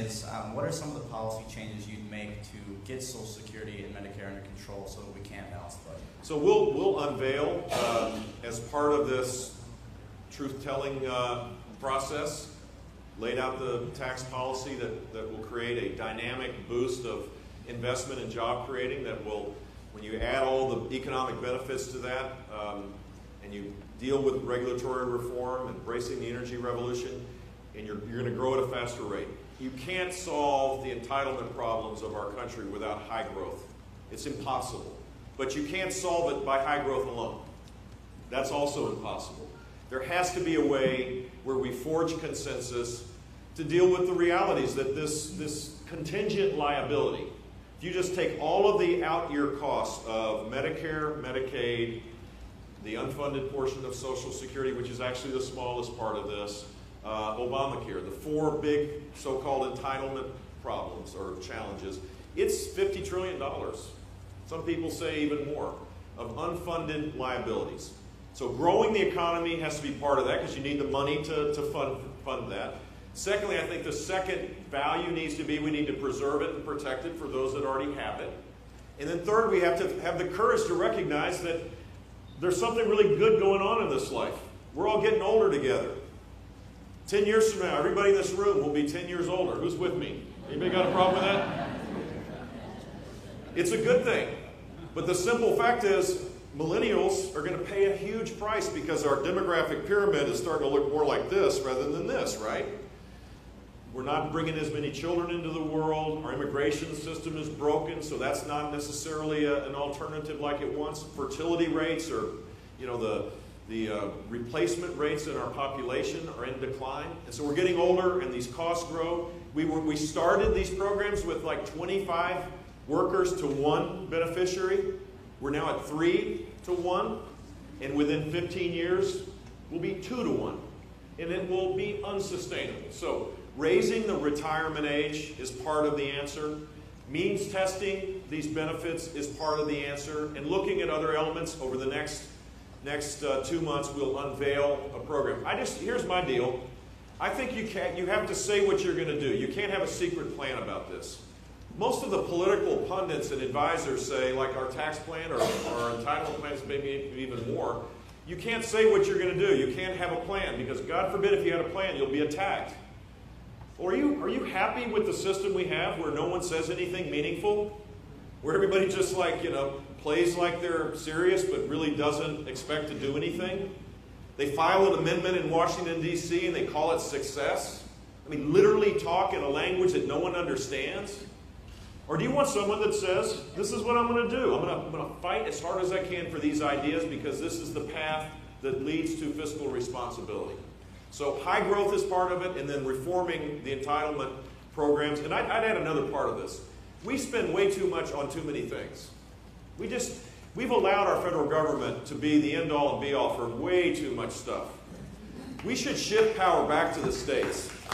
is, what are some of the policy changes you'd make to get Social Security and Medicare under control so that we can balance the budget? So we'll unveil, as part of this truth-telling process, laid out the tax policy that will create a dynamic boost of investment and job creating that will, when you add all the economic benefits to that, and you deal with regulatory reform, embracing the energy revolution, and you're going to grow at a faster rate. You can't solve the entitlement problems of our country without high growth. It's impossible. But you can't solve it by high growth alone. That's also impossible. There has to be a way where we forge consensus to deal with the realities that this contingent liability, if you just take all of the out-year costs of Medicare, Medicaid, the unfunded portion of Social Security, which is actually the smallest part of this, Obamacare, the four big so-called entitlement problems or challenges, it's $50 trillion. Some people say even more, of unfunded liabilities. So growing the economy has to be part of that because you need the money to fund that. Secondly, I think the second value needs to be we need to preserve it and protect it for those that already have it. And then third, we have to have the courage to recognize that there's something really good going on in this life. We're all getting older together. 10 years from now, everybody in this room will be 10 years older. Who's with me? Anybody got a problem with that? It's a good thing. But the simple fact is, millennials are going to pay a huge price because our demographic pyramid is starting to look more like this rather than this, right? We're not bringing as many children into the world. Our immigration system is broken, so that's not necessarily an alternative like it once. Fertility rates are, the replacement rates in our population are in decline. And so we're getting older and these costs grow. We started these programs with like 25 workers to one beneficiary. We're now at 3 to 1. And within 15 years, we'll be 2 to 1. And it will be unsustainable. So raising the retirement age is part of the answer. Means testing these benefits is part of the answer. And looking at other elements over the next 2 months, we'll unveil a program. Here's my deal. I think you have to say what you're going to do. You can't have a secret plan about this. Most of the political pundits and advisors say, like our tax plan or our entitlement plans, maybe even more, you can't say what you're going to do. You can't have a plan because God forbid if you had a plan, you'll be attacked. Or are you happy with the system we have where no one says anything meaningful? Where everybody just plays like they're serious but really doesn't expect to do anything? They file an amendment in Washington, D.C. and they call it success. I mean, literally talk in a language that no one understands. Or do you want someone that says, this is what I'm going to do. I'm going to fight as hard as I can for these ideas because this is the path that leads to fiscal responsibility. So high growth is part of it, and then reforming the entitlement programs. And I'd add another part of this. We spend way too much on too many things. We've allowed our federal government to be the end-all and be-all for way too much stuff. We should shift power back to the states.